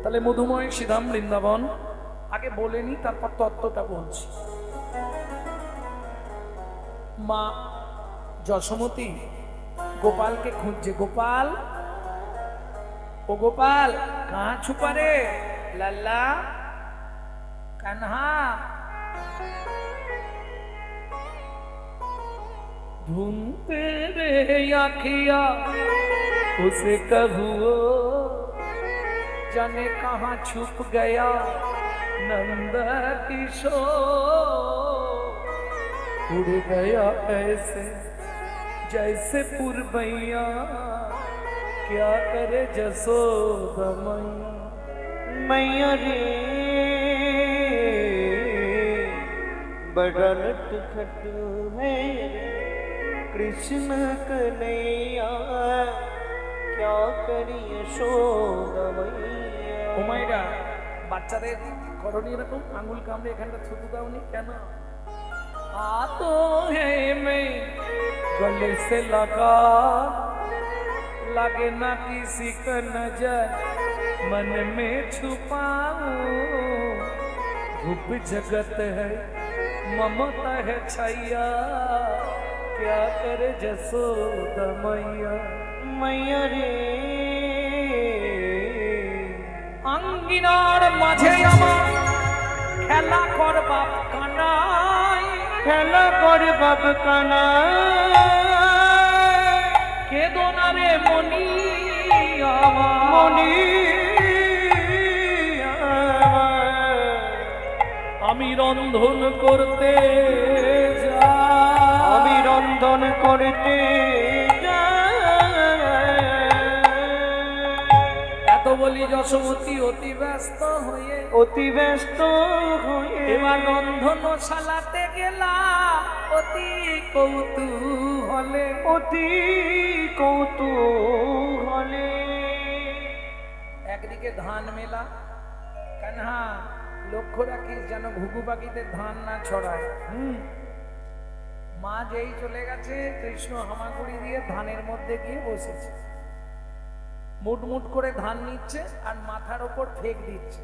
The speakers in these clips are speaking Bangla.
তাহলে মধুময় শ্রীধাম বৃন্দাবন আগে বলেনি, তারপর তত্ত্বটা বলছি। মা যশোমতী গোপালকে খুঁজছে। গোপাল, ও গোপাল, কাহা ছুপা রে লাল্লা কাन्हा, ढूंढते रे आखिया उसे कबू जाने कहाँ छुप गया नंद किशोर, उड़ गया ऐसे जैसे पुरबैया, क्या करे जसोदा मैया। मैया रे बड़ा नटखट है कृष्ण कन्हैया, क्या करी यशोदा मैया। ও মাইরা, বাচ্চাদের করণীয় এরকম আঙ্গুল কামড়ে এখানটা থুতু দাওনি কেন? आ तो है मैं गले से लगा, लगे ना किसी का नजर, मन में छुपाऊं, धूप जगत है ममता है छैया, क्या करे जसोदा मैया। मैया रे আঙ্গিনার মাঝে আমার খেলা কর বাপ কানাই, খেলা কর বাপ কানাই, কেদো না রে মনি আমার, মনি আমি রন্ধন করতে যাই, আমি রন্ধন করতে এত বলি যশোমতী অতি ব্যস্ত হয়ে, অতি ব্যস্ত হয়ে এবার রন্ধনশালাতে গেলা অতি কৌতূহলে, অতি কৌতূহলে। একদিকে ধান মেলা, কানহা লক্ষ্য রাখিস যেন ঘুঘু পাখিতে ধান না ছড়ায়। মা যেই চলে গেছে, কৃষ্ণ হামাগুড়ি দিয়ে ধানের মধ্যে গিয়ে বসেছে, মুট মুট করে ধান নিচ্ছে আর মাথার ওপর ফেক দিচ্ছে।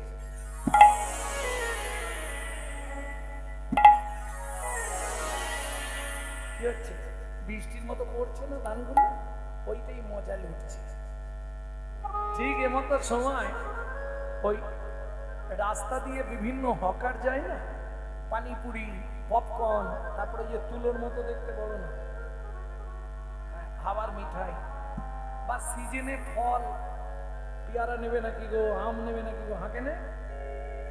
কি হচ্ছে? বৃষ্টির মতো পড়ছে না ধানগুলো, ওইটাই মজা লুটছে। ঠিক এমতো সময় ওই রাস্তা দিয়ে বিভিন্ন হকার যায় না, পানিপুরি, পপকর্ন, তারপরে যে তুলোর মতো দেখতে বড় না, খাবার মিঠাই বা সিজনে ফল, পেয়ারা নেবে নাকি গো, আম নেবে নাকি গো, হাঁকেনে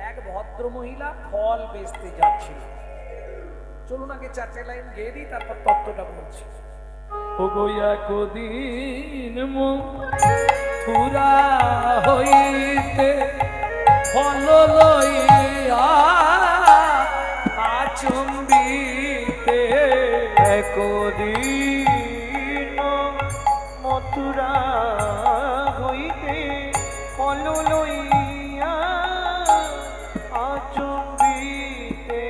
এক ভদ্র মহিলা ফল বেচতে যাচ্ছিল। চলুন আগে চারটে লাইন গেয়ে দিই, তারপর তত্ত্বটা বলছি। ও গোয়া কদিন মথুরা হইতে ফল লইয়া আচম্বিতে, একদিন মথুরা হইতে ফল লইয়া আচম্বিতে,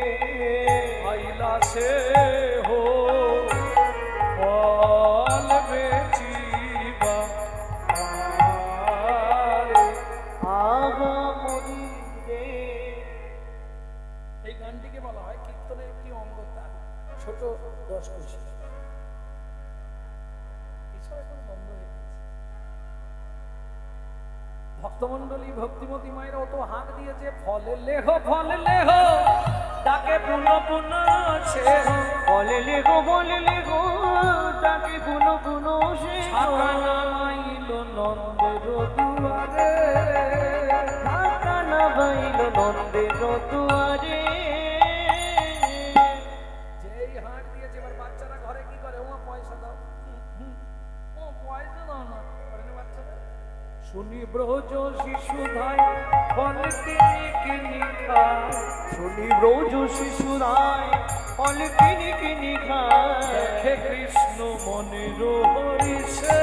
আইলা সে হো ফল বেচিবা আগা মরিরে। এই গানটিকে বলা হয় কীর্তনের একটি অঙ্গতা, ছোট 10 কুশি। এসব এখন বন্ধ হয়ে গেছে। ভক্তমন্ডলী ভক্তিমতী মায়ের অত হাঁক দিয়েছে, ফলে লেহ তাকে পুনঃ সে বলে লেগো তাকে পুনঃ সে ছাকানাইল নন্দের দুয়ারে, ছাকানা বাইল নন্দের দুয়ারে। যেই হাঁক দিয়েছে, এবার বাচ্চারা ঘরে কি করে, ও পয়সা দাও, ও পয়সা দাও না, করে না বাচ্চারা। শুনি ব্রজ শিশু ধাই ফল কিনি কিনি খায়, শুনি ব্রজ শিশুরায় ফল কিনি কিনি খায়, দেখে কৃষ্ণ মনের হরিষে,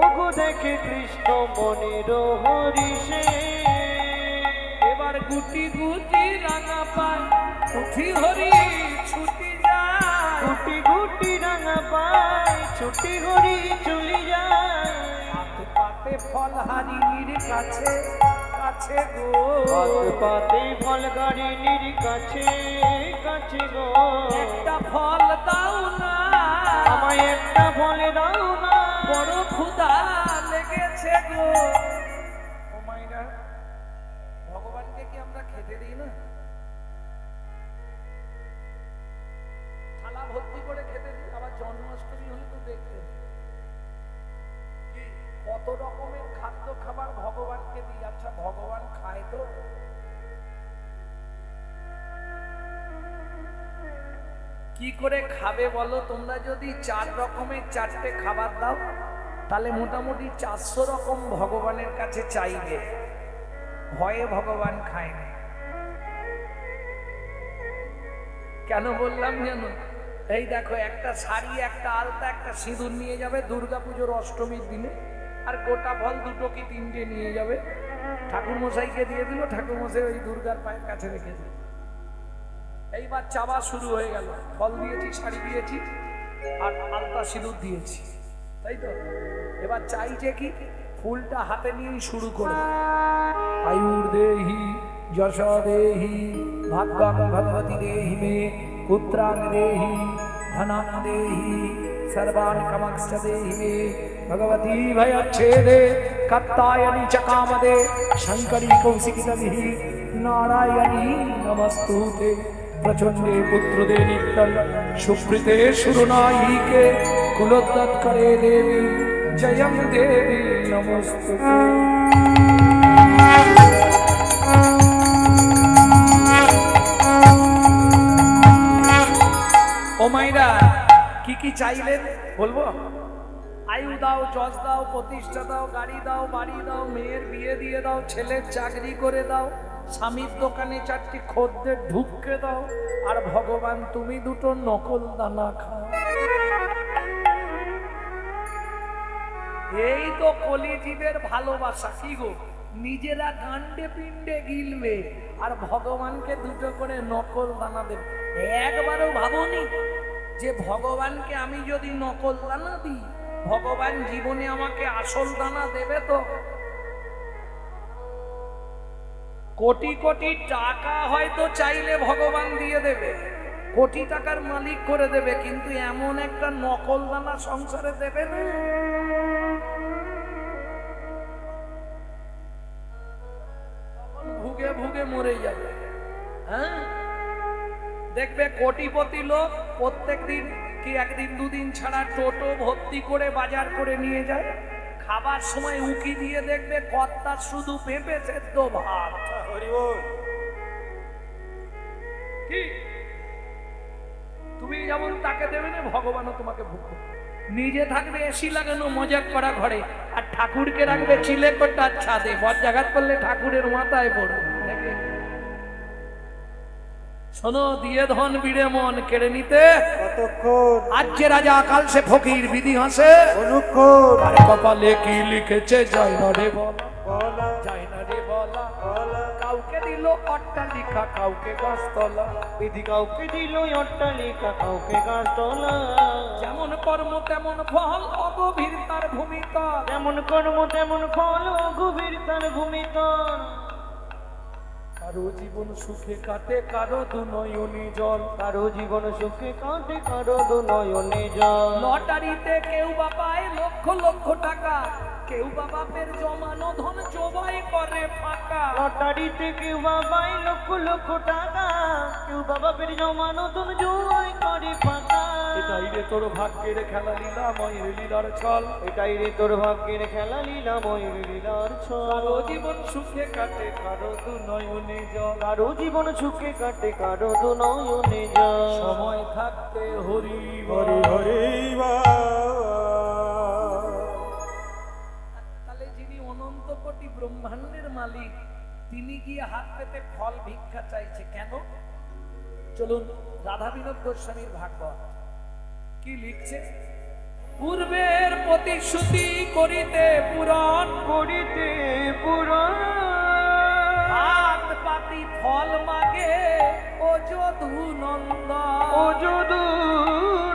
ওগো দেখে কৃষ্ণ মনের হরিষে। এবার গুটি গুটি রাঙা পায় উঠি হরি ছুটি যায়, গুটি গুটি রাঙা পায় ছুটি হরি চলি যায়। হাতে পাতে ফল হারির কাছে কাছে গো, হাত পাতে ফল গাড়ির কাছে কাছে গো, একটা ফল দাও না, আমায় একটা ফল দাও না, বড় ক্ষুধা লেগেছে গো। ও মাইরা, ভগবানকে কি আমরা খেতে দিই না? থালা ভর্তি করে খেতে দিই। আবার জন্মাষ্টমী হলে তো দেখতেন কত রকমের খাদ্য খাবার ভগবানকে দিই। আচ্ছা, ভগবান খায় তো? কি করে খাবে বলো? তোমরা যদি 4 রকমের 4টে খাবার দাও, তাহলে মোটামুটি 400 রকম ভগবানের কাছে চাইবে। ভয়ে ভগবান খায় না। কেন বললাম জানো? এই দেখো, একটা শাড়ি, একটা আলতা, একটা সিঁদুর নিয়ে যাবে দুর্গাপুজোর অষ্টমীর দিনে, আর গোটা ফল 2টো কি 3টে নিয়ে যাবে, ঠাকুর মশাইকে দিয়ে দিল, ঠাকুর মশাই ওই দুর্গার পায়ের কাছে রেখে দিল। এইবার চাওয়া শুরু হয়ে গেল। ফল দিয়েছি, শাড়ি দিয়েছি, আর আলতা সিঁদুর দিয়েছি, তাই তো? এবার চাইছে কি? ফুলটা হাতে নিয়েই শুরু করবে। আয়ুর দেহি, যশ দেহি, ভাগ্যং ভগবতী দেহি মে, পুত্রাং দেহি, ধনাং দেহি, सर्वान कामक्ष देहि मे, भगवती भयच्छेदे, कात्यायनी च कामदे, शंकरी कौशिकितभिः, नारायणी नमस्तुते, प्रचंडे पुत्रदे नित्यं, सुप्रीते सुरनायिके, कुलोत्तत्करे देवी, जयं देवी नमस्तुते। ও মাইরা, কি কি চাইলেন বলবো? আয়ু দাও, যশ দাও, প্রতিষ্ঠা দাও, গাড়ি দাও, বাড়ি দাও, মেয়ের বিয়ে দিয়ে দাও, ছেলের চাকরি করে দাও, স্বামীর দোকানে 4টি খদ্দের ঢুককে দাও, আর ভগবান তুমি 2টো নকল দানা খাও। এই তো কলিজীবের ভালোবাসা। কি গো? নিজেরা কাণ্ডে পিণ্ডে গিলবে, আর ভগবানকে 2টো করে নকল দানা দেবে। একবারও ভাবনি যে ভগবানকে আমি যদি নকল দানা দিই, ভগবান জীবনে আমাকে আসল দানা দেবে? তো কোটি কোটি টাকা হয়তো চাইলে ভগবান দিয়ে দেবে, কোটি টাকার মালিক করে দেবে, কিন্তু এমন একটা নকল দানা সংসারে দেবে না। তখন ভুগে ভুগে মরে যাবে। হ্যাঁ, দেখবে কোটিপতি লোক প্রত্যেক দিন কি 1 দিন 2 দিন ছাড়া টোটো ভর্তি করে বাজার করে নিয়ে যায়। খাবার সময় উকি দিয়ে দেখবে কর্তা শুধু পেঁপে সেদ্ধ ভাত। কি তুমি যেমন তাকে দেবে না, ভগবানও তোমাকে ভুগবে। নিজে থাকবে এসি লাগানো মজা করা ঘরে, আর ঠাকুরকে রাখবে চিলেকোটার ছাদে। বজ্রাঘাত করলে ঠাকুরের মাথায় পড়বে। শোনো, দিয়ে ধন বিড়ে মন কেড়ে নিতে কতক্ষণ, আজ যে রাজা কাল সে ফকির, বিধি হাসে অনুক্ষণ, আর কপালে কি লিখেছে যায় না রে বলা, বলা যায় না রে বলা। বলা, কাউকে দিল অট্টালিকা, কাউকে গাছতলা, বিধি কাউকে দিল অট্টালিকা, কাউকে গাছতলা। যেমন কর্ম তেমন ফল, অগভীর তার ভূমিকা। যেমন কর্ম তেমন ফল, গভীর তার ভূমিতর। কারো জীবন সুখে কাটে, কারো 2 নয়নে জল। কারো জীবন সুখে কাটে, কারো 2 নয়নে জল। লটারিতে কেউ বা পায় লক্ষ লক্ষ টাকা, কেউ বা বাপের জমানো ধন জবাই করে ফাঁকা। লটারিতে কেউ বাবাই লক্ষ লক্ষ টাকা, কেউ বাবাপের জমানো ধন জবাই করে ফাঁকা। এটাই রে তোর ভাগ্যের খেলা, লীলা ময়ের লীলার ছল। এটাই রে তোর ভাগ্যের খেলা, লীলা ময়ের লীলার ছল। কারো জীবন সুখে কাটে, কারো 2 নয়নে জল। কারো জীবন সুখে কাটে, কারো 2 নয়নে জল। সময় থাকতে হরি হরি হরি তাহলে যিনি অনন্ত কোটি ব্রহ্মাণ্ডের মালিক, তিনি গিয়ে হাত পেতে ফল ভিক্ষা চাইছে কেন? চলুন রাধা বিনোদ গোস্বামীর ভাগবত কি লিখছে। পূর্বের প্রতিশ্রুতি করিতে পূরণ, করিতে পুরাণ, হাত পাতি ফল মাগে ও যদু নন্দন। ও যদু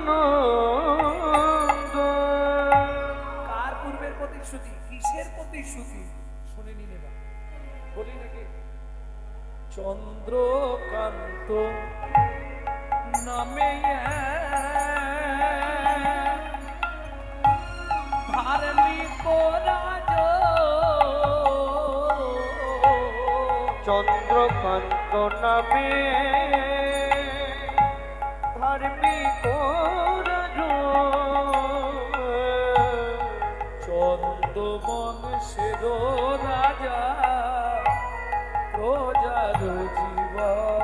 নন্দন। কার পূর্বের প্রতিশ্রুতি? কিসের প্রতিশ্রুতি? শুনে নিন এবার, বলি না চন্দ্রকান্ত নামে ধার্মিক রাজ, চন্দ্রকান্ত নামে ধার্মিক রাজ, চন্দ্রবংশের রাজা প্রজার জীবন,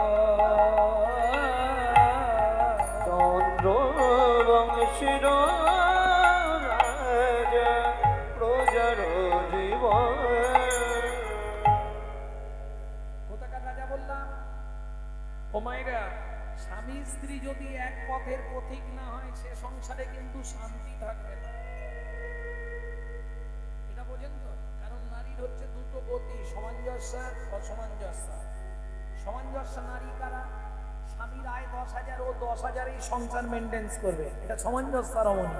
চন্দ্রবংশের রাজা প্রজার জীবন। কোথাকার রাজা বললাম? ও মায়েরা, স্বামী স্ত্রী যদি এক পথের পথিক না হয় সে সংসারে কিন্তু শান্তি থাকবে না। এটা বোঝেন তো? কারণ নারীর হচ্ছে দুটো গতি, সামঞ্জস্য, অসামঞ্জস্য। সামঞ্জস্য নারী কারা? স্বামীর আয় 10,000, ও 10,000 সংসার মেনটেন্স করবে, এটা সামঞ্জস্য রমণী।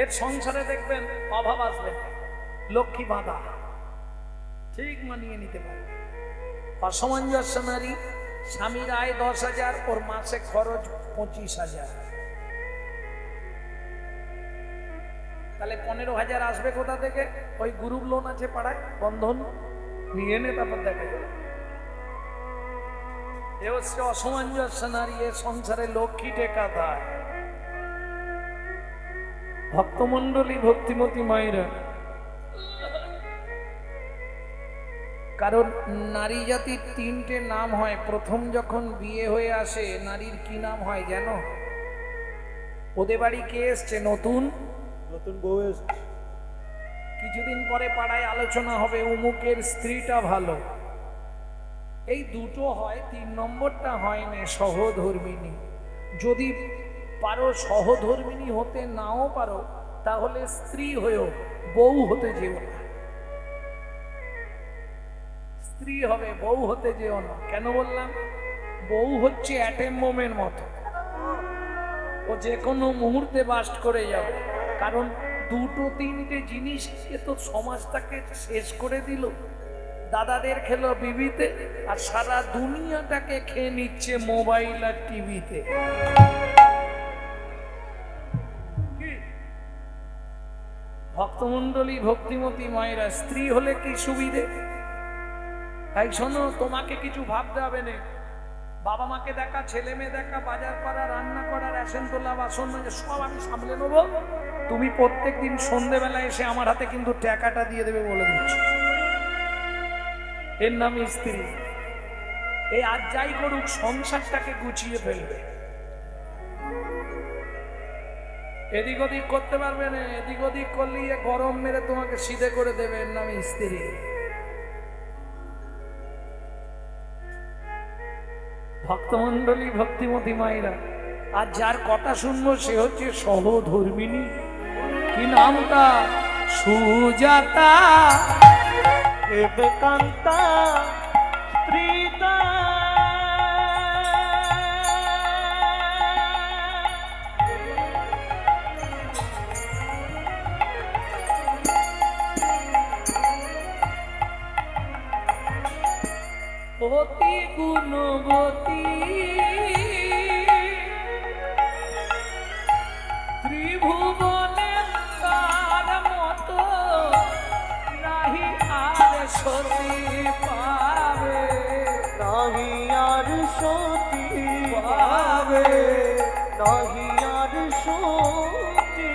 এর সংসারে দেখবেন অভাব আসবে না, লক্ষ্মী বাঁধা, ঠিক মানিয়ে নিতে পারবে। অসামঞ্জস্য নারী, স্বামীর আয় 10,000, ওর মাসে খরচ 25,000, তাহলে 15,000 আসবে কোথা থেকে? ওই গ্রুপ লোন আছে পাড়ায়, বন্ধন নিয়ে নে, তারপর দেখে এ হচ্ছে অসামঞ্জস্য নারী। এ সংসারে লক্ষ্মী টেকা দেয়। ভক্তমন্ডলী, ভক্তিমতী মায়েরা, কারণ নারী জাতির 3টে নাম হয়। প্রথম যখন বিয়ে হয়ে আসে নারীর কি নাম হয় জানো? ওদের বাড়ি কে এসছে? নতুন নতুন বউ এসছে। কিছুদিন পরে পাড়ায় আলোচনা হবে অমুকের স্ত্রীটা ভালো। এই দুটো হয়, 3 নম্বরটা হয় না সহধর্মিনী। যদি পারো সহধর্মিনী হতে নাও পারো, তাহলে স্ত্রী হয়েও বউ হতে যেও না। স্ত্রী হবে, বউ হতে যেও না। কেন বললাম? বউ হচ্ছে অ্যাটেম বোমের মতো, ও যে কোনো মুহূর্তে বাস্ট করে যাবে। কারণ 2-3টে জিনিস এ তো সমাজটাকে শেষ করে দিল। দাদাদের খেলো বিবিতে, আর সারা দুনিয়াটাকে খেয়ে নিচ্ছে মোবাইল আর টিভিতে। ভক্তমন্ডলী, ভক্তিমতী মায়েরা, স্ত্রী হলে কি সুবিধে? তাই শোনো, তোমাকে কিছু ভাবতে হবে না। বাবা মাকে দেখা, ছেলে মেয়ে দেখা, বাজার করা, রান্না করা, রেশন তোলা, বাসন মাজা, সব আমি সামলে নেবো। তুমি প্রত্যেকদিন সন্ধ্যেবেলা এসে আমার হাতে কিন্তু টাকাটা দিয়ে দেবে, বলে দিচ্ছি। এর নাম স্ত্রী। এই আজ যাই করুক, সংসারটাকে গুছিয়ে ফেলবে। এদিক ওদিক করতে পারবে না। এদিক ওদিক করলে গরম মেরে তোমাকে সিধে করে দেবে। এর নাম স্ত্রী। ভক্তমন্ডলী, ভক্তিমতী মায়েরা, আর যার কথা শুনবো সে হচ্ছে সহধর্মিনী। কি নামটা? সুজাতা, দেবকান্তা স্ত্রীতা, অতি গুণবতী, ত্রিভুবনে তার মতো নাহি আর সতী পাবে, নাহি আর সতী পাবে, নাহি আর সতী।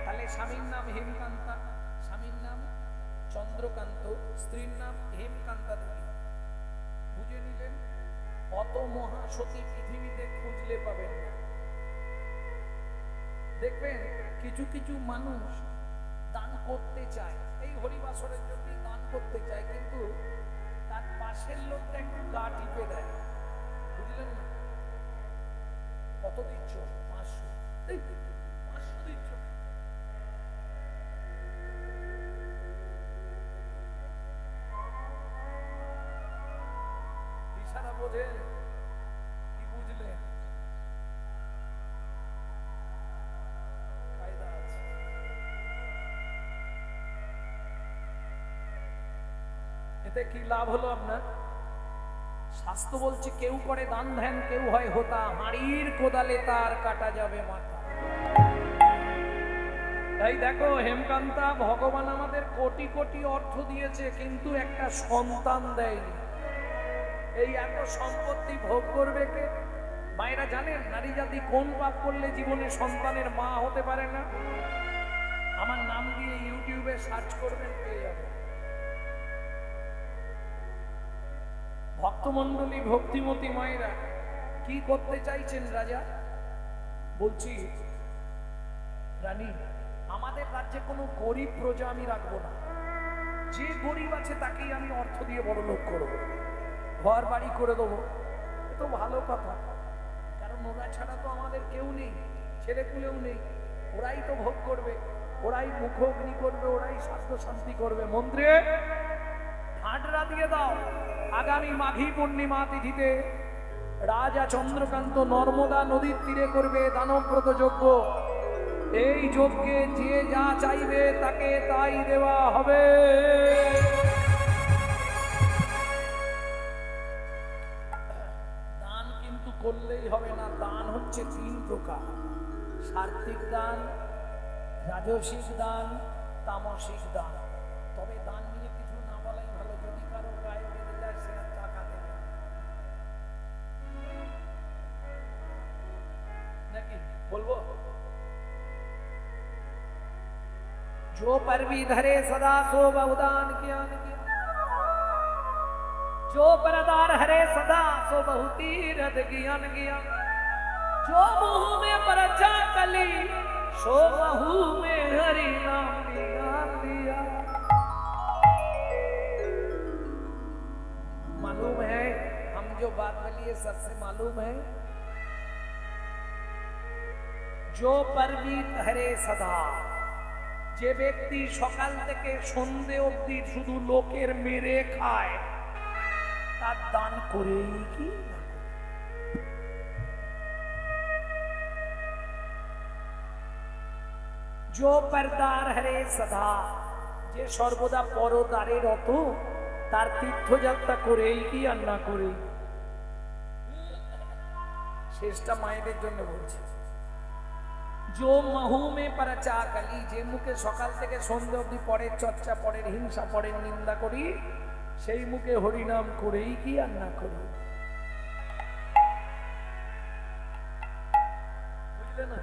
তাহলে স্বামীর নাম হেমকান্তা, স্বামীর নাম চন্দ্রকান্ত, স্ত্রীর নাম হেমকান্তা দেবী। বুঝে নিলেন? অত মহাসতী পৃথিবীতে খুঁজলে পাবেন না। দেখবেন কিছু কিছু মানুষ দান করতে চায়, এই হরিবাসরের জন্য দান করতে চায়, কিন্তু তার পাশের লোকটা একটু গা টিপে দেয়। বুঝলেন না? কত দিচ্ছ? 500। এই 500 দিচ্ছ? ইশারা বোঝেন? কি বুঝলেন? কায়দা আছে। এতে কি লাভ হলো আপনার? শাস্ত্র বলছে কেউ করে দান ধ্যান, কেউ হয় হোতা, হাঁড়ির কোদালে তার কাটা যাবে মাথা। তাই দেখো হেমকান্তা, ভগবান আমাদের কোটি কোটি অর্থ দিয়েছে, কিন্তু একটা সন্তান দেয়নি। এই এত সম্পত্তি ভোগ করবে কে? মায়েরা জানেন নারী জাতি কোন পাপ করলে জীবনে সন্তানের মা হতে পারে না? আমার নাম দিয়ে ইউটিউবে সার্চ করবেন, পেয়ে যাবে। ভক্তমণ্ডলী, ভক্তিমতী মায়েরা কি করতে চাইছেন রাজা? বলছি রানী, আমাদের রাজ্যে কোনো গরিব প্রজা আমি রাখবো না। যে গরিব আছে তাকেই আমি অর্থ দিয়ে বড় লোক করবো, ঘর বাড়ি করে দেবো। এ তো ভালো কথা, কারণ ওরা ছাড়া তো আমাদের কেউ নেই, ছেলেপুলেও নেই। ওরাই তো ভোগ করবে, ওরাই মুখগ্নি করবে, ওরাই স্বাস্থ্য শান্তি করবে। মন্ত্রী, হাঁটরা দিয়ে দাও। আগামী মাঘী পূর্ণিমা তিথিতে রাজা চন্দ্রকান্ত নর্মদা নদীর তীরে করবে দানব্রত যজ্ঞ। এই যজ্ঞে যে যা চাইবে তাকে তাই দেওয়া হবে। দান কিন্তু করলেই হবে না, দান হচ্ছে 3 প্রকার: সাত্ত্বিক দান, রাজসিক দান, তামসিক দান। তবে দান নিয়ে কিছু না বলাই ভালো, যদি কারো গায়ে বেঁধে যায় সে আর টাকা দেবে নাকি বলবো? जो पर भी धरे सदा सो बहुदान ज्ञान किया, जो परदार हरे सदा सो बहु तीरथ ज्ञान किया, जो मुँह में परचा कली सो महू में हरि नाम ज्ञान दिया। मालूम है हम जो बात बोलिए सबसे मालूम है। जो पर भी धरे सदा, যে ব্যক্তি সকাল থেকে সন্ধে অবধি শুধু লোকের মেরে খায়, তার দান করেই কি? जो परदार हरे सदा, যে সর্বদা পরদারে রত, তার তীর্থযাত্রা করেই কি আর না করেই? শেষটা মায়েদের জন্য বলছে। जो महू में परचा कली, যে মুখে সকাল থেকে সন্ধ্যা অবধি পরের চর্চা, পরের হিংসা, পরের নিন্দা করি, সেই মুখে হরিনাম করেই কি আর না করি? বুঝলে না?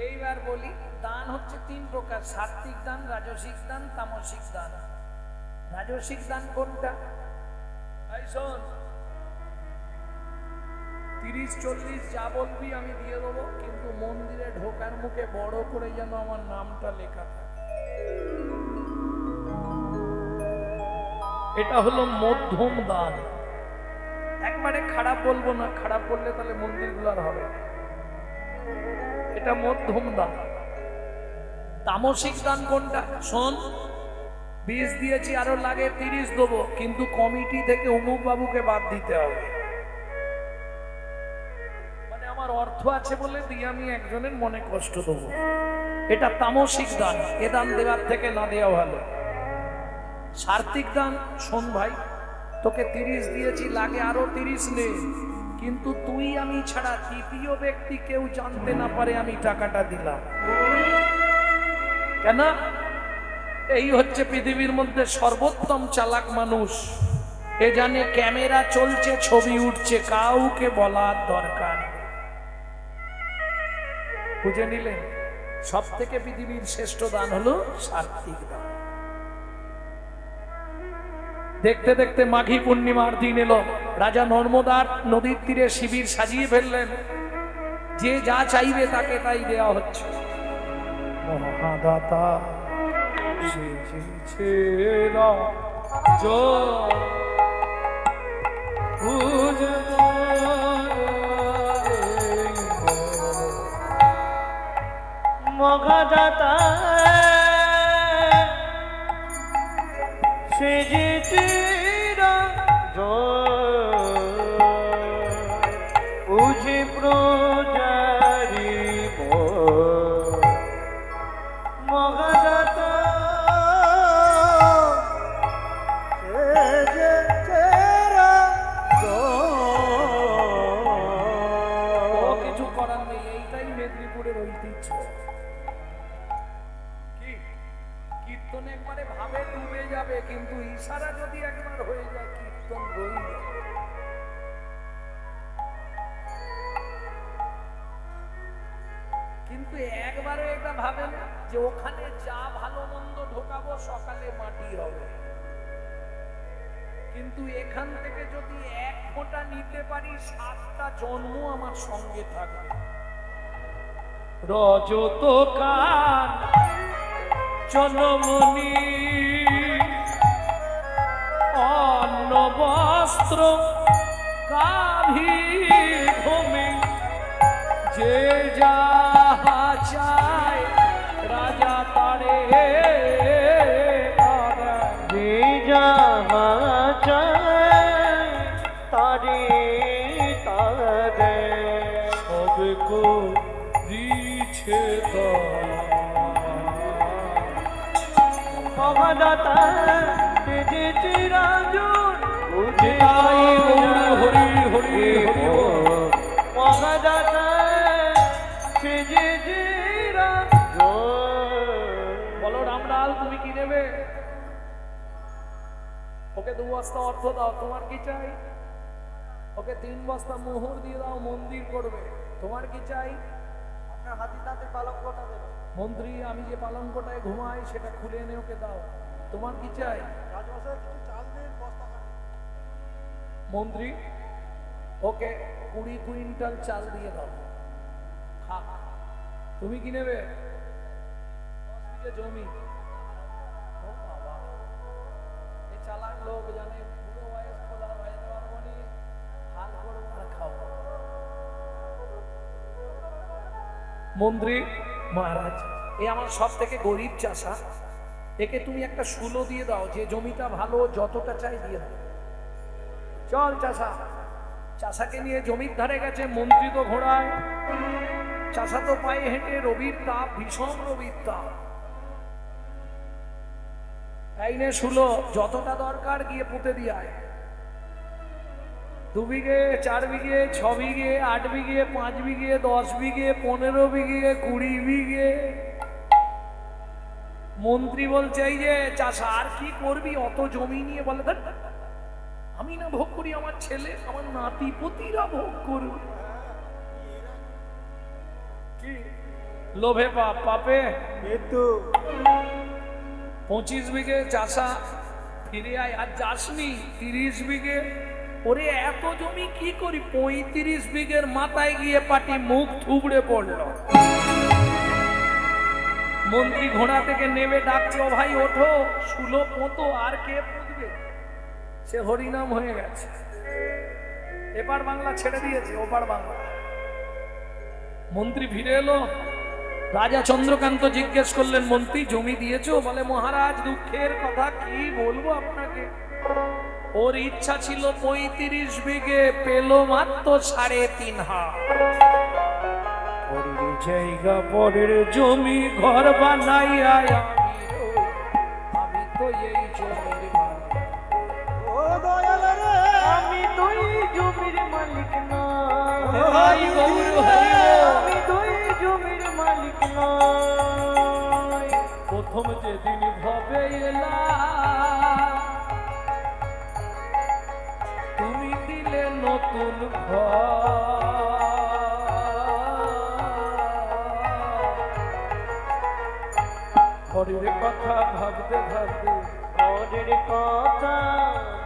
এইবার বলি, দান হচ্ছে 3 প্রকার: সাত্ত্বিক দান, রাজসিক দান, তামসিক দান। রাজসিক দান কোনটা? এই শোন, 30-40 যা বলবি আমি দিয়ে দেবো, কিন্তু মন্দিরে ঢোকার মুখে বড় করে যেন আমার নামটা লেখা থাকে। এটা হলো মধ্যম দান। একবারে খারাপ বলবো না, খারাপ বললে তাহলে মন্দিরগুলো আর হবে। এটা মধ্যম দান। তামসিক দান কোনটা? শোন, 20 দিয়েছি, আরো লাগে 30 দেবো, কিন্তু কমিটি থেকে অমুক বাবুকে বাদ দিতে হবে। আমার অর্থ আছে বলে দিয়ে আমি একজনের মনে কষ্ট দেবো, এটা তামসিক দান। এ দান দেওয়ার থেকে না দেওয়া ভালো। সাত্ত্বিক দান, শোন ভাই, তোকে 30 দিয়েছি, লাগে আরো 30 নে, কিন্তু তুই আমি ছাড়া তৃতীয় ব্যক্তি কেউ জানতে না পারে আমি টাকাটা দিলাম। কেন? এই হচ্ছে পৃথিবীর মধ্যে সর্বোত্তম চালাক মানুষ। এ জানে ক্যামেরা চলছে, ছবি উঠছে, কাউকে বলার দরকার। বুঝে নিলেন? সব থেকে পৃথিবীর শ্রেষ্ঠ দান হলো সাত্ত্বিক দান। দেখতে দেখতে মাঘী পূর্ণিমার দিন এলো। রাজা নর্মদার নদীর তীরে শিবির সাজিয়ে ফেললেন। যে যা চাইবে তাকে তাই দেওয়া হচ্ছে। মহাদাতা সেজেছে মহাদাতা সেজেছে বুঝি প্রজারি মহাদাতা সেজেছে একেবারে ভাবে ডুবে যাবে, কিন্তু ইশারা যদি একবার হয়ে যায় কীর্তন রইল। কিন্তু একবারে এটা ভাবে না যে ওখানে যা ভালো মন্দ ঢোকাবো সকালে মাটি হবে, কিন্তু এখান থেকে যদি এক ফোঁটা নিতে পারি 7টা জন্ম আমার সঙ্গে থাকবে। রজত কান জনমণি অন্ন বস্ত্র গাভী ভূমি, যে যাহা চায় রাজা তারে, যে যাহা চায় তারে তারে, সবকো দিছে মহাদাতা তেজেছে রাজন, তাই হরি হরি হরি মহাদাতা তেজেছে রাজন। বলো রামলাল তুমি কি নেবে? ওকে 2 বস্তা অর্থ দাও, তোমার কি চাই? ওকে 3 বস্তা মোহর দিয়ে দাও, মন্দির করবে, তোমার কি চাই? আপনার হাতি তাঁতের পালঙ্কটা দেবে। মন্ত্রী আমি যে পালঙ্কটায় ঘুমাই সেটা খুলে এনে ওকে দাও, তোমার কি চাই? রাজমশাই কিছু চাল দিন বস্তা খানি। মন্ত্রী ওকে 20 কুইন্টাল চাল দিয়ে দাও, খাক। তুমি কি নেবে? 10 বিঘে জমি। ও বাবা, এ চালাক লোক জানে পুরো বয়স খোলা বাজাতে পারবো নি, হাল করবো আর খাবো। মন্ত্রী মহারাজ এ আমার সব থেকে গরিব চাষা, একে তুমি একটা শুলো দিয়ে দাও, যে জমিটা ভালো যতটা চাই দিয়ে দাও। চল চাষা। চাষাকে নিয়ে জমির ধারে গেছে, মন্ত্রী তো ঘোড়ায়, চাষা তো পায়ে হেঁটে, রবির তাপ, ভীষণ রবির তাপ। এই নে শুলো, যতটা দরকার গিয়ে পুঁতে দিয়ে আয়। 2 বিঘে, 4 বিঘে, 6 বিঘে, 8 বিঘে, 5 বিঘে, 10 বিঘে, 15 বিঘে, 20 বিঘে। মন্ত্রী বলছে এই যে চাষা আর কি করবি অত জমি নিয়ে? বলে দেখ আমি না ভোগ করি, আমার ছেলে আমার নাতি পুতিরা ভোগ করবে। কি লোভে পাপ, পাপে মৃত্যু। 25 বিঘে চাষা ফিরে আয়, আর যাসনি 30 বিঘে। ওরে এত জমি কি করি? 35 বিঘের মাথায় গিয়ে পাটি মুখ থুবড়ে পড়ল। মন্ত্রী ঘোড়া থেকে নেমে ডাকছে, ও ভাই ওঠো, শুলো পোঁতো, আর কে পুঁতবে? সে হরিনাম হয়ে গেছে, এপার বাংলা ছেড়ে দিয়েছে, ওপার বাংলা। মন্ত্রী ফিরে এলো, রাজা চন্দ্রকান্ত জিজ্ঞেস করলেন মন্ত্রী জমি দিয়েছো? বলে মহারাজ দুঃখের কথা কি বলবো আপনাকে, ওর ইচ্ছা ছিল 35 বিঘে, পেল মাত্র 3.5 হাত। পরের জায়গা পরের জমি ঘর বানাইয়া আমি তো এই জমির মালিক। ও দয়াল রে, আমি তো এই জমির মালিক না। ভাই গৌর হরি বল। আমি তো এই জমির মালিক নয়। প্রথম যেদিন ভবে এলাম তুমি দিলে নতুন ঘর, পরের কথা ভাবতে ভাবতে, পরের কথা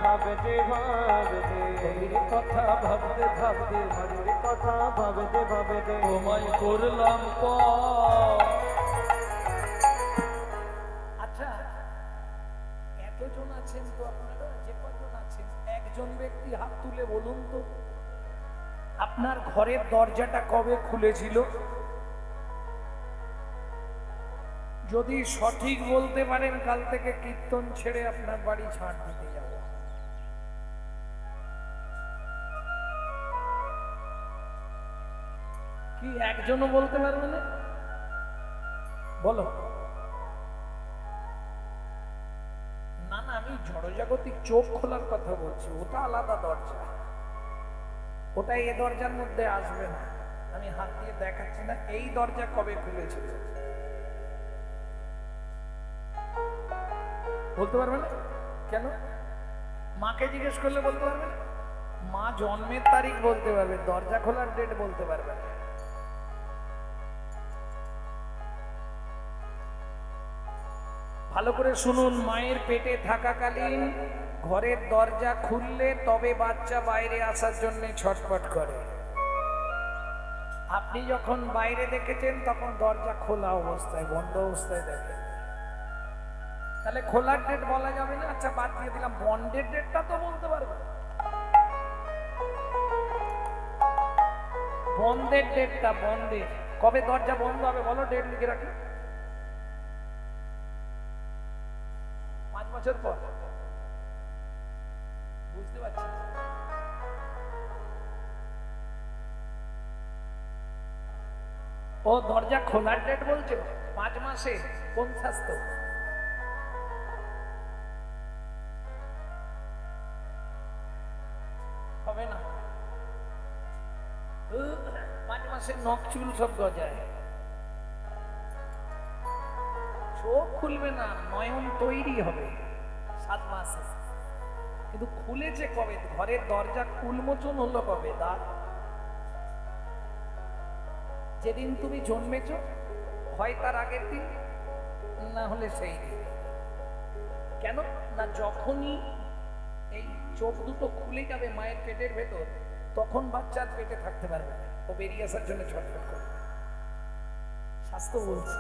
ভাবতে ভাবতে, পরের কথা ভাবতে ভাবতে, পরের কথা ভাবতে ভাবতে তোমায় করলাম পর। আচ্ছা এতজন আছেন তো আপনারা, যে কজন আছেন একজন ব্যক্তি হাত তুলে বলুন তো আপনার ঘরের দরজাটা কবে খুলেছিল? যদি সঠিক বলতে পারেন কাল থেকে কীর্তন ছেড়ে আপনার বাড়ি ছাড় দিতে যাব। কি একজনও বলতে পারবে না? বলো। না না আমি জড়জাগতিক চোখ খোলার কথা বলছি, ওটা আলাদা দরজা, ওটা এই দরজার মধ্যে আসবে না। আমি হাত দিয়ে দেখাচ্ছি না এই দরজা কবে খুলেছিল। বলতে পারবে না কেন? মাকে জিজ্ঞেস করলে বলতে পারবে না? মা জন্মের তারিখ বলতে পারবে, দরজা খোলার ডেট বলতে পারবে না। ভালো করে শুনুন, মায়ের পেটে থাকাকালীন ঘরের দরজা খুললে তবে বাচ্চা বাইরে আসার জন্য ছটফট করে। আপনি যখন বাইরে দেখেছেন তখন দরজা খোলা অবস্থায়, বন্ধ অবস্থায় দেখেন, তাহলে খোলার ডেট বলা যাবে না। আচ্ছা বাদ দিয়ে দিলাম, বন্ধের ডেটটা তো বলতে পারবে। বন্ধের ডেটটা, বন্ধের কবে দরজা বন্ধ হবে বলো, ডেট লিখে রাখি। 5 বছর পর। বুঝতে পারছি। ও দরজা খোলার ডেট বলছে 5 মাসে, কোন স্বাস্থ্য? হবে না। 5 মাসে নখ চুল সব গজায়, চোখ খুলবে না, নয়ন তৈরি হবে 7 মাসে। কিন্তু খুলেছে কবে? ঘরের দরজা উন্মোচন হলো কবে? দাঁত যেদিন তুমি জন্মেছ, হয় তার আগের দিন, না হলে সেই দিন। কেন না, যখনই এই চোখ দুটো খুলে যাবে মায়ের পেটের ভেতর, তখন বাচ্চার পেটে থাকতে পারবে না, ও বেরিয়ে আসার জন্য ছটফট করবে। স্বাস্থ্য বলছে।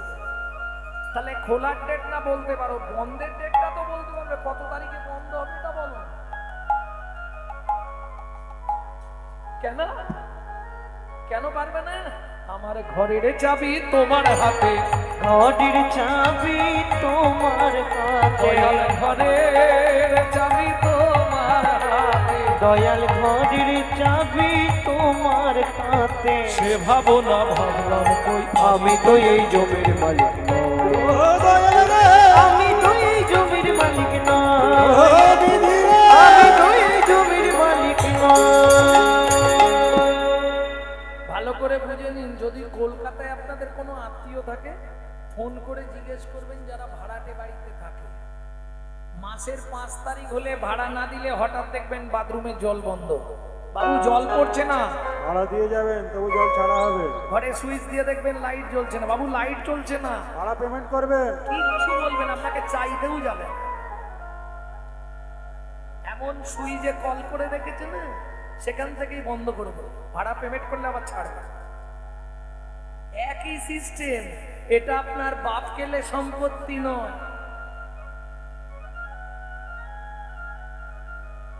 তাহলে খোলার ডেট না বলতে পারো, বন্ধের ডেটটা তো বলতে পারবে, কত তারিখে বন্ধ হবে তা বলো। কেন কেন পারবে না? আমার ঘরের চাবি তোমার হাতে, ঘরের চাবি তোমার হাতে, ঘরের চাবি তোমার হাতে, দয়াল ঘরের চাবি তোমার হাতে। সে ভাবনা ভাবলাম কই, আমি তো এই জমির মালিক নই, আমি তো এই জমির মালিক নই, আমি তো এই জমির মালিক নই। ভালো করে বুঝে নিন, যদি কলকাতায় আপনাদের কোনো আত্মীয় থাকে, ফোন করে জিজ্ঞেস করবেন যারা ভাড়াটে বাড়িতে থাকে, মাসের 5 তারিখ হলে ভাড়া না দিলে হঠাৎ দেখবেন বাথরুমে জল বন্ধ। বাবু জল পড়ছে না, ভাড়া দিয়ে যাবেন তবু জল ছাড়া হবে। ঘরে সুইচ দিয়ে দেখবেন লাইট জ্বলছে না, বাবু লাইট জ্বলছে না, ভাড়া পেমেন্ট করবেন। কিচ্ছু বলবেন, আপনাকে চাইতেও যাবে। এমন সুইচে কল করে রেখেছে না, সেখান থেকেই বন্ধ করে দেবো, ভাড়া পেমেন্ট করলে আবার ছাড়বে। একই সিস্টেম, এটা আপনার বাপ কেলে সম্পত্তি নয়,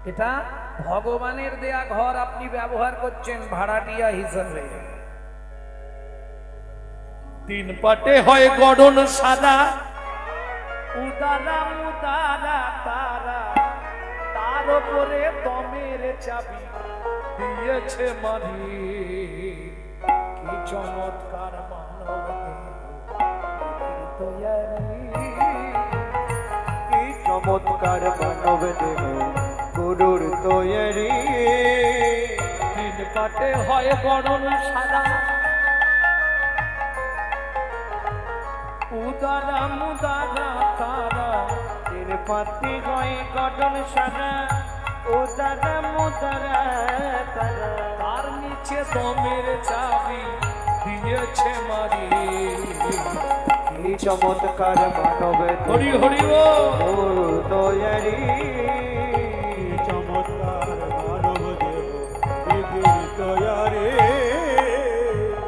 এটা ভগবানের দেয়া ঘর, আপনি ব্যবহার করছেন ভাড়াটিয়া হিসাবে। 3 পাটে হয় গড়ন সাদা, উদারা মুদারা তারা, তার উপরে দমের চাবি দিয়েছে মারি। কি চমৎকার মানব তৈরি, কি চমৎকার মানব দেহ গুরুর তৈরি। 3 পাটে হয় গড়ন সাদা, উদারা মুদারা তারা, 3 পাতে হয় গঠন সাদা, উদারা মুদারা তারা, তার নিচে দমের চাবি দিয়েছে মারি। কি চমৎকার মানব দেহ হরি হরি ও গুরুর তৈরি। চমৎকার মানব দেহ বিধির তৈয়ারে।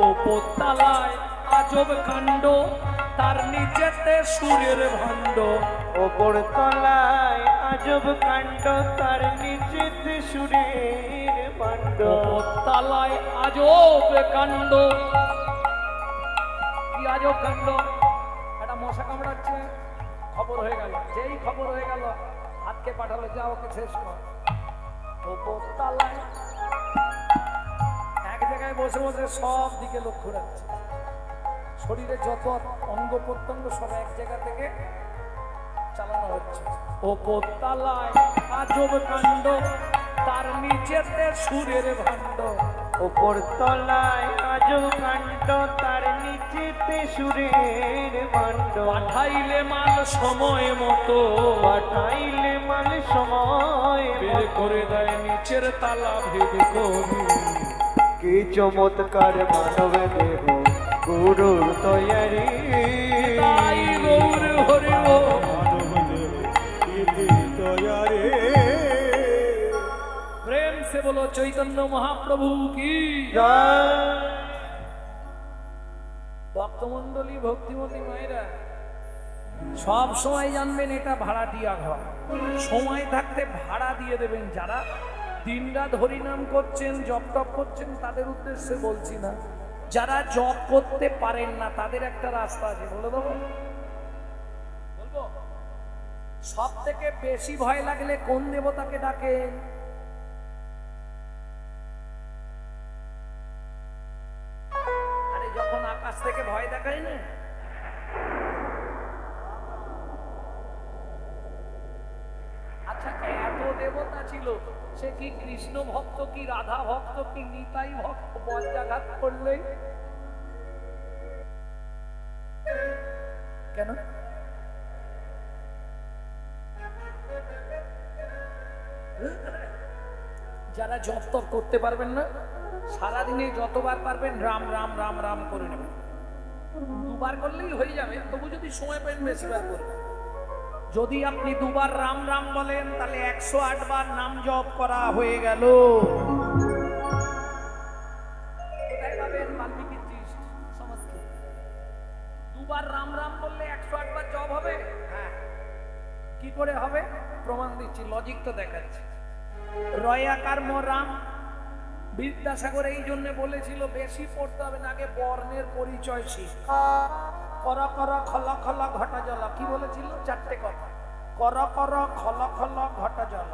ওপরতলায় আজব কাণ্ড, তার নিচেতে সুরের ভাণ্ড। ওপর তলায় আজব কাণ্ড, তার নিচেতে সুরের ভাণ্ড। ওপরতলায় আজব কাণ্ড, কি আজব কাণ্ড? একটা মশা কামড়াচ্ছে, খবর হয়ে গেল, যেই খবর হয়ে গেল হাতকে পাঠালো, যা ওকে শেষ কর। ওপরতলায় এক জায়গায় বসে বসে সব দিকে লক্ষ্য রাখছে, শরীরে যত অঙ্গ প্রত্যঙ্গ সব এক জায়গা থেকে চালানো হচ্ছে। ওপরতলায় আজব কাণ্ড, তার নিচেতে সুরের ভাণ্ড। ওপর তলায় আজব কাণ্ড, তার নিচে মাটিতে সুরের মান্ড পাঠাইলে মাল সময় মতো পাঠাইলে মাল সময় বের করে দেয় নিচের তালা ভেদ করি। কি চমৎকার মানব দেহ গুরুর তৈয়ারি তাই গৌর হরি ও মানব দেহ বিধি তৈয়ারি প্রেম সে বলো চৈতন্য মহাপ্রভু কি জয়। ভক্তমন্ডলী ভক্তিমতী মায়েরা সব সময় জানবেন এটা ভাড়াটিয়া ঘর, সময় থাকতে ভাড়া দিয়ে দেবেন। যারা দিনরাত হরিনাম করছেন জপ টপ করছেন তাদের উদ্দেশ্যে বলছি না, যারা জপ করতে পারেন না তাদের একটা রাস্তা আছে, বলে দেবো? বলবো? সব থেকে বেশি ভয় লাগলে কোন দেবতাকে ডাকেন? আরে যখন আকাশ থেকে ভয় দেখায় না, আচ্ছা এত দেবতা ছিল, সে কি কৃষ্ণ ভক্ত কি রাধা ভক্ত কি নিতাই ভক্ত বজ্রাঘাত করলেই কেন? যারা জপ তপ করতে পারবেন না সারাদিনে যতবার পারবেন রাম রাম রাম রাম করে নেবেন, দুবার করলেই হয়ে যাবে, তবু যদি সময় পাবেন বেশিবার করবেন। যদি আপনি দুবার রাম রাম বলেন তাহলে 108 বার নাম জপ করা হয়ে গেল। কোথায় পাবেন? বাল্মীকির সংস্কৃত। দুবার রাম রাম বললে 108 বার জপ হবে? হ্যাঁ। কি করে হবে? প্রমাণ দিচ্ছি, লজিক তো দেখাচ্ছি। রয়াকার ম রাম, বিদ্যাসাগর এই জন্য বলেছিল বেশি পড়তে হবে না, আগে বর্ণের পরিচয় শিখ। কর কর খল খল ঘটা জল, কি বলেছিল? চারটে কথা, কর কর খল খল ঘটা জল।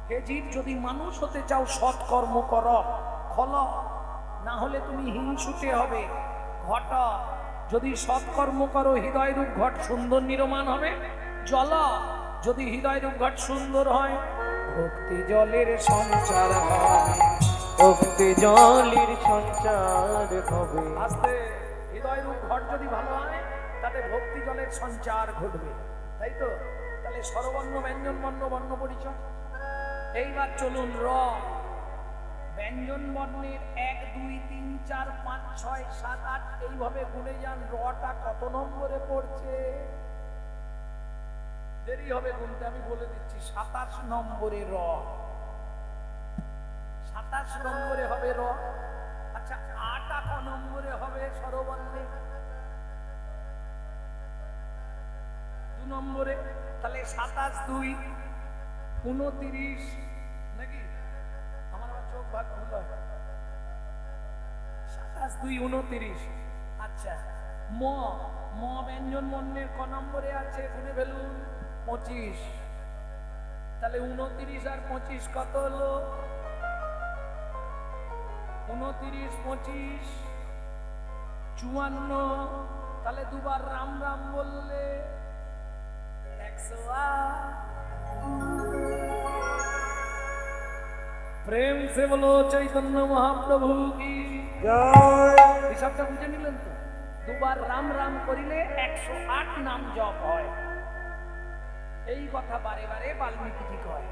হে জীব, যদি মানুষ হতে চাও সৎ কর্ম কর, খল না হলে তুমি হিংসুটে হবে, ঘট যদি সৎ কর্ম করো হৃদয় রূপ ঘট সুন্দর নির্মাণ হবে, জল যদি হৃদয় রূপ ঘট সুন্দর হয় ভক্তি জলের সঞ্চার হবে। ভক্তি জলের সঞ্চার হবে। আস্তে হৃদয় রূপ ঘট যদি ভালো হয় তাতে ভক্তি জলের সঞ্চার ঘটবে, তাই তো? তাহলে স্বরবর্ণ ব্যঞ্জন বর্ণ বর্ণ পরিচয়। এইবার চলুন র, ব্যঞ্জন বর্ণের 1 2 3 4 5 6 7 8 এইভাবে গুনে যান। রটা কত নম্বরে পড়ছে? দেরি হবে গুনতে, আমি বলে দিচ্ছি 27 নম্বরে র, 27 নম্বরে হবে র। আচ্ছা 8 নম্বরে হবে স্বরবর্ণে? 2 নম্বরে। তাহলে 27 2 29 নাকি? আমার আবার চোখ ভাগ ভুল হয়। 27 2 29। আচ্ছা ম, ম ব্যঞ্জন বর্ণের ক নম্বরে আছে? গুনে ফেলুন। 25। তাহলে 29 আর 25 কত হলো? 29 25 54। তাহলে দুবার রাম রাম বললে 108। প্রেম সে বলো চৈতন্য মহাপ্রভু কি জয়। হিসাবটা বুঝে নিলেন তো? দুবার রাম রাম করিলে 108 নাম জপ হয়। এই কথা বারে বারে বাল্মীকি কয়।